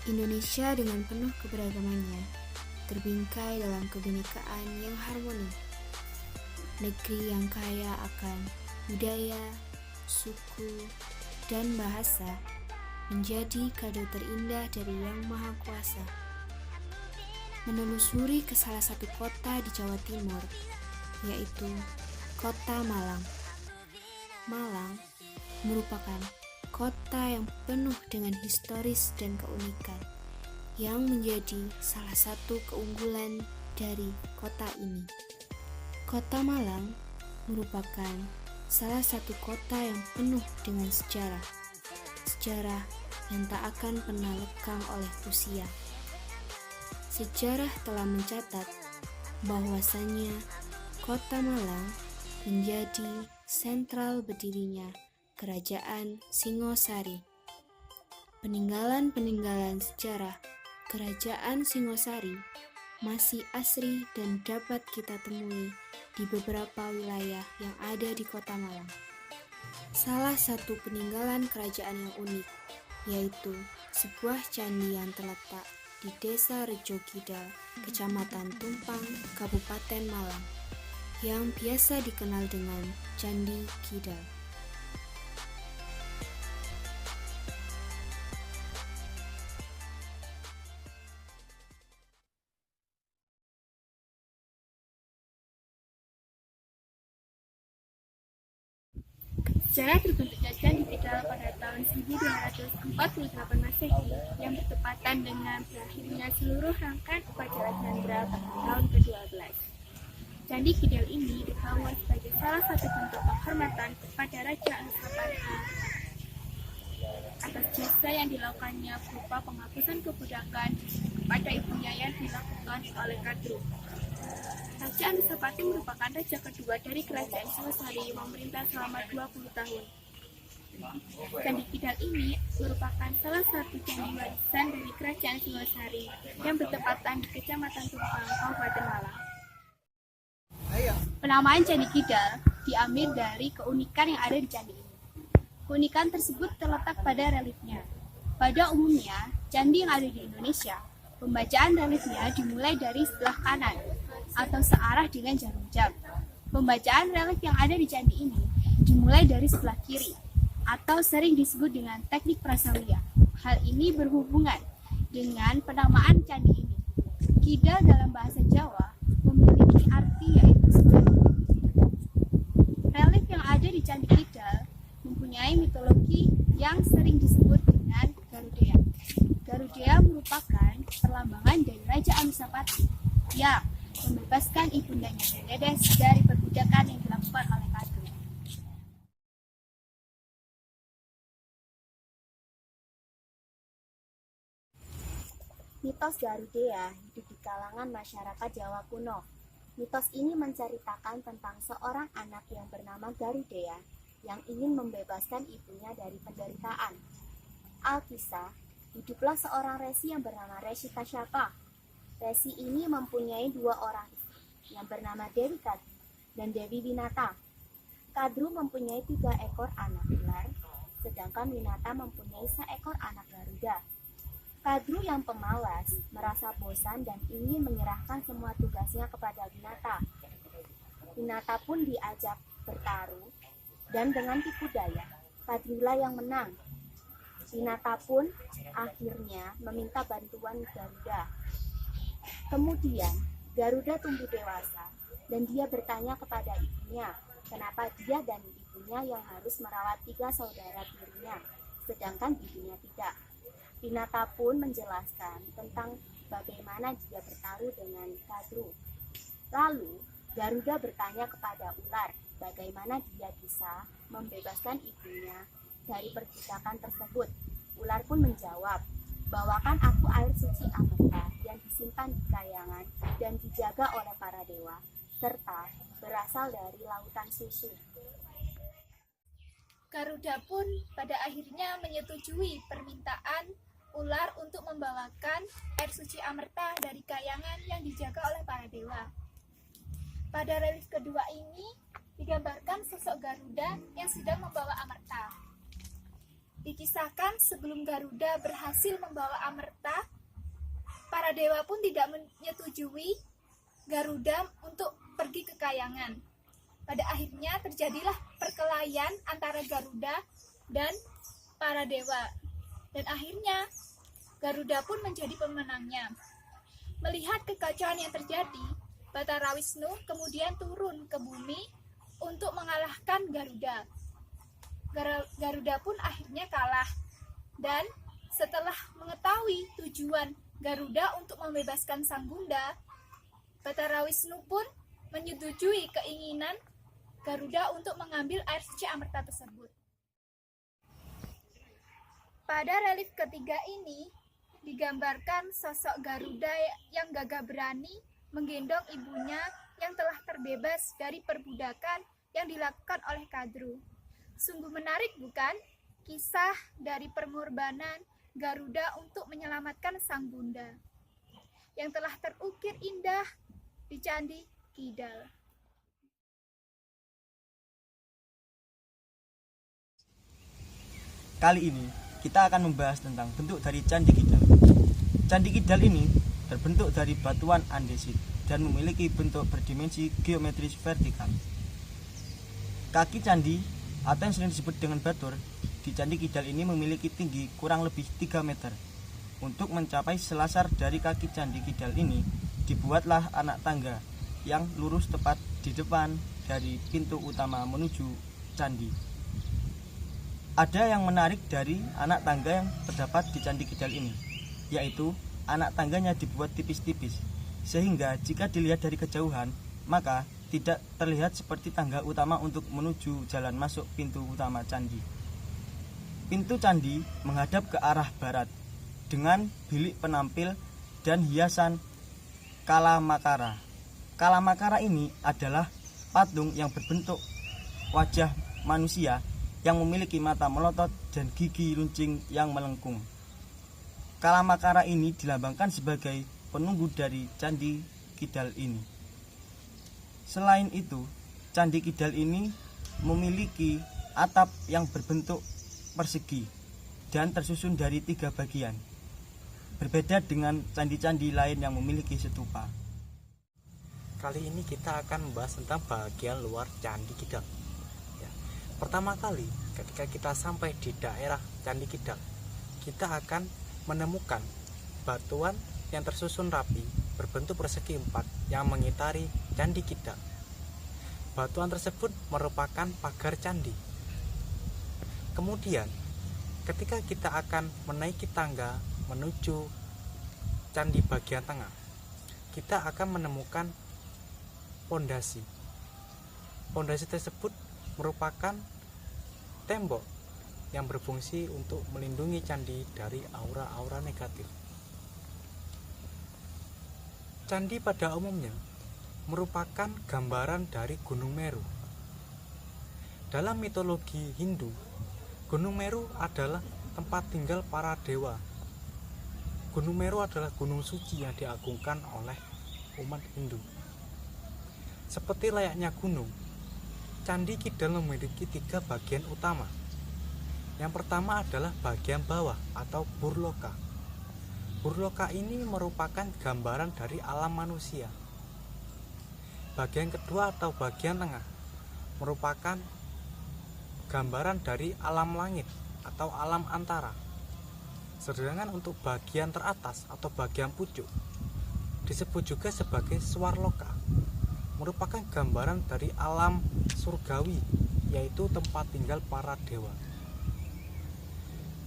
Indonesia dengan penuh keberagamannya, terbingkai dalam kebinekaan yang harmoni. Negeri yang kaya akan budaya, suku, dan bahasa menjadi kado terindah dari Yang Maha Kuasa. Menelusuri ke salah satu kota di Jawa Timur, yaitu Kota Malang. Malang merupakan kota yang penuh dengan historis dan keunikan, yang menjadi salah satu keunggulan dari kota ini. Kota Malang merupakan salah satu kota yang penuh dengan sejarah yang tak akan pernah lekang oleh usia. Sejarah telah mencatat bahwasannya Kota Malang menjadi sentral berdirinya Kerajaan Singosari. Peninggalan-peninggalan sejarah Kerajaan Singosari masih asri dan dapat kita temui di beberapa wilayah yang ada di Kota Malang. Salah satu peninggalan kerajaan yang unik yaitu sebuah candi yang terletak di Desa Rejo Kidal, Kecamatan Tumpang, Kabupaten Malang, yang biasa dikenal dengan Candi Kidal. Sejarah terbentuknya Candi Kidal pada tahun 1248 Masehi yang bertepatan dengan berakhirnya seluruh rangkaian upacara Candra pada tahun ke-12. Candi Kidal ini dibangun sebagai salah satu bentuk penghormatan kepada Raja Anusaparta atas jasa yang dilakukannya berupa penghapusan kebudakan kepada ibunya yang dilakukan oleh Kadru. Raja Anusapati merupakan raja kedua dari Kerajaan Singosari yang memerintah selama 20 tahun. Candi Kidal ini merupakan salah satu candi warisan dari Kerajaan Singosari yang bertepatan di Kecamatan Tumpang, Kabupaten Malang. Penamaan Candi Kidal diambil dari keunikan yang ada di candi ini. Keunikan tersebut terletak pada reliefnya. Pada umumnya, candi yang ada di Indonesia, pembacaan reliefnya dimulai dari sebelah kanan atau searah dengan jarum jam. Pembacaan relief yang ada di candi ini dimulai dari sebelah kiri atau sering disebut dengan teknik prasawiya. Hal ini berhubungan dengan penamaan candi ini. Kidal dalam bahasa Jawa memiliki arti yaitu sebelah. Relief yang ada di Candi Kidal mempunyai mitologi yang sering disebut dengan Garudea. Garudea merupakan perlambangan dari Raja Anusapati yang membebaskan ibundanya Dedes dari perbudakan yang dilakukan oleh Kadru. Mitos Garudea hidup di kalangan masyarakat Jawa kuno. Mitos ini menceritakan tentang seorang anak yang bernama Garudea yang ingin membebaskan ibunya dari penderitaan. Alkisah, hiduplah seorang resi yang bernama Resi Kasyapa. Resi ini mempunyai dua orang istri yang bernama Dewi Kadru dan Dewi Winata. Kadru mempunyai 3 ekor anak ular, sedangkan Winata mempunyai seekor anak Garuda. Kadru yang pemalas merasa bosan dan ingin menyerahkan semua tugasnya kepada Winata. Winata pun diajak bertaruh dan dengan tipu daya, Kadrulah yang menang. Winata pun akhirnya meminta bantuan Garuda. Kemudian Garuda tumbuh dewasa dan dia bertanya kepada ibunya kenapa dia dan ibunya yang harus merawat 3 saudara tirinya, sedangkan ibunya tidak. Winata pun menjelaskan tentang bagaimana dia bertaruh dengan Kadru. Lalu Garuda bertanya kepada ular bagaimana dia bisa membebaskan ibunya dari perbudakan tersebut. Ular pun menjawab, bawakan aku air suci Amerta yang disimpan di kayangan dan dijaga oleh para dewa, serta berasal dari lautan susu. Garuda pun pada akhirnya menyetujui permintaan ular untuk membawakan air suci Amerta dari kayangan yang dijaga oleh para dewa. Pada relief kedua ini digambarkan sosok Garuda yang sedang membawa Amerta. Dikisahkan sebelum Garuda berhasil membawa Amerta, para dewa pun tidak menyetujui Garuda untuk pergi ke Kayangan. Pada akhirnya terjadilah perkelahian antara Garuda dan para dewa. Dan akhirnya Garuda pun menjadi pemenangnya. Melihat kekacauan yang terjadi, Batara Wisnu kemudian turun ke bumi untuk mengalahkan Garuda. Garuda pun akhirnya kalah. Dan setelah mengetahui tujuan Garuda untuk membebaskan sang bunda, Batara Wisnu pun menyetujui keinginan Garuda untuk mengambil air suci Amerta tersebut. Pada relief ketiga ini digambarkan sosok Garuda yang gagah berani menggendong ibunya yang telah terbebas dari perbudakan yang dilakukan oleh Kadru. Sungguh menarik bukan? Kisah dari pengorbanan Garuda untuk menyelamatkan sang bunda yang telah terukir indah di Candi Kidal. Kali ini kita akan membahas tentang bentuk dari Candi Kidal. Candi Kidal ini terbentuk dari batuan andesit dan memiliki bentuk berdimensi geometris vertikal. Kaki candi atau yang sering disebut dengan batur di Candi Kidal ini memiliki tinggi kurang lebih 3 meter. Untuk mencapai selasar dari kaki Candi Kidal ini dibuatlah anak tangga yang lurus tepat di depan dari pintu utama menuju candi. Ada yang menarik dari anak tangga yang terdapat di Candi Kidal ini, yaitu anak tangganya dibuat tipis-tipis, sehingga jika dilihat dari kejauhan, maka tidak terlihat seperti tangga utama untuk menuju jalan masuk pintu utama candi. Pintu candi menghadap ke arah barat dengan bilik penampil dan hiasan Kalamakara. Kalamakara ini adalah patung yang berbentuk wajah manusia yang memiliki mata melotot dan gigi runcing yang melengkung. Kalamakara ini dilambangkan sebagai penunggu dari Candi Kidal ini. Selain itu, Candi Kidal ini memiliki atap yang berbentuk persegi dan tersusun dari 3 bagian. Berbeda dengan candi-candi lain yang memiliki stupa. Kali ini kita akan membahas tentang bagian luar Candi Kidal. Ya. Pertama kali ketika kita sampai di daerah Candi Kidal, kita akan menemukan batuan yang tersusun rapi berbentuk persegi 4 yang mengitari Candi Kidal. Batuan tersebut merupakan pagar candi. Kemudian ketika kita akan menaiki tangga menuju candi bagian tengah, kita akan menemukan pondasi. Pondasi tersebut merupakan tembok yang berfungsi untuk melindungi candi dari aura-aura negatif. Candi pada umumnya merupakan gambaran dari Gunung Meru. Dalam mitologi Hindu, Gunung Meru adalah tempat tinggal para dewa. Gunung Meru adalah gunung suci yang diagungkan oleh umat Hindu. Seperti layaknya gunung, Candi Kidal memiliki 3 bagian utama. Yang pertama adalah bagian bawah atau Burloka. Burloka ini merupakan gambaran dari alam manusia. Bagian kedua atau bagian tengah merupakan gambaran dari alam langit atau alam antara. Sedangkan untuk bagian teratas atau bagian pucuk disebut juga sebagai Swarloka, merupakan gambaran dari alam surgawi, yaitu tempat tinggal para dewa.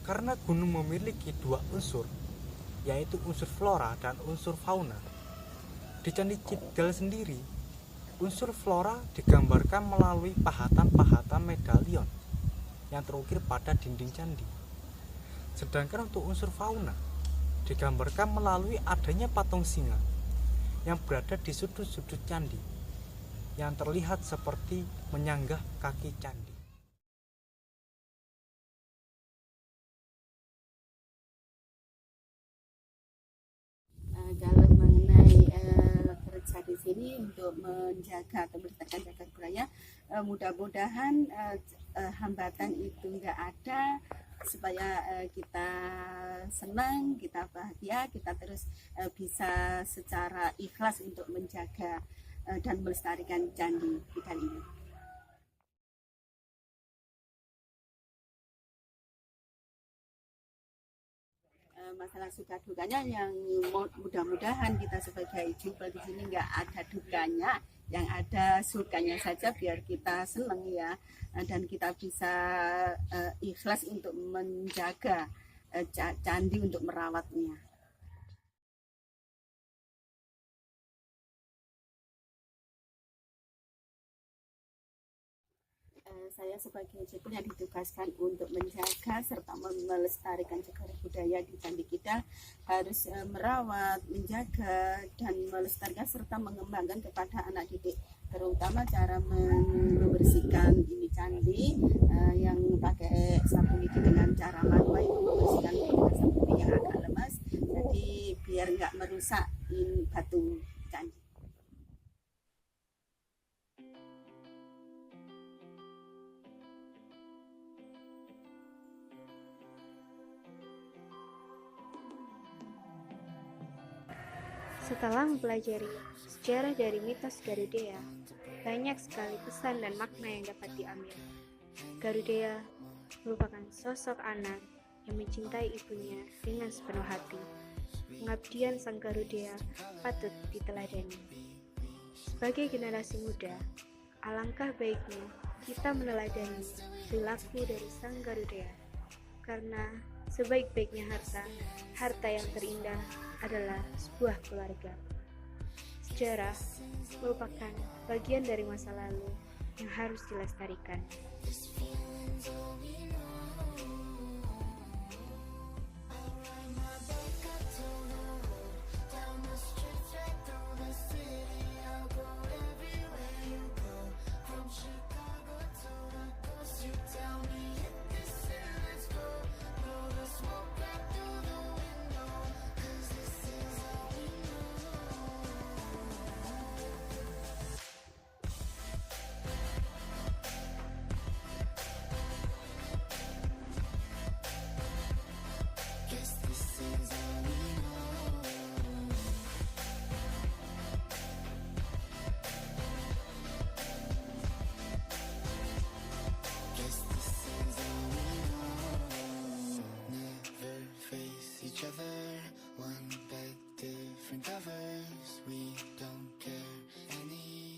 Karena gunung memiliki 2 unsur, yaitu unsur flora dan unsur fauna. Di Candi Kidal sendiri, unsur flora digambarkan melalui pahatan-pahatan medalion yang terukir pada dinding candi. Sedangkan untuk unsur fauna digambarkan melalui adanya patung singa yang berada di sudut-sudut candi, yang terlihat seperti menyanggah kaki candi. Kalau mengenai kerja di sini untuk menjaga atau melestarikan cagar budaya, mudah-mudahan hambatan itu nggak ada, supaya kita senang, kita bahagia, kita terus bisa secara ikhlas untuk menjaga dan melestarikan Candi Kidal ini. Masalah suka dukanya yang mudah-mudahan kita sebagai jubel di sini nggak ada dukanya, yang ada sukanya saja biar kita senang ya, dan kita bisa ikhlas untuk menjaga candi, untuk merawatnya. Saya sebagai jubel yang ditugaskan untuk menjaga serta melestarikan cagar budaya di Candi Kidal harus merawat, menjaga, dan melestarikan serta mengembangkan kepada anak didik, terutama cara membersihkan ini candi yang pakai sabun gigi dengan cara manual, itu membersihkan dengan sabun yang agak lemas, jadi biar nggak merusak batu candi. Setelah mempelajari sejarah dari mitos Garudea, banyak sekali pesan dan makna yang dapat diambil. Garudea merupakan sosok anak yang mencintai ibunya dengan sepenuh hati. Pengabdian sang Garudea patut diteladani. Sebagai generasi muda, alangkah baiknya kita meneladani perilaku dari sang Garudea, karena sebaik-baiknya harta yang terindah adalah sebuah keluarga. Sejarah merupakan bagian dari masa lalu yang harus dilestarikan. Each other, one bed, different covers. We don't care anymore.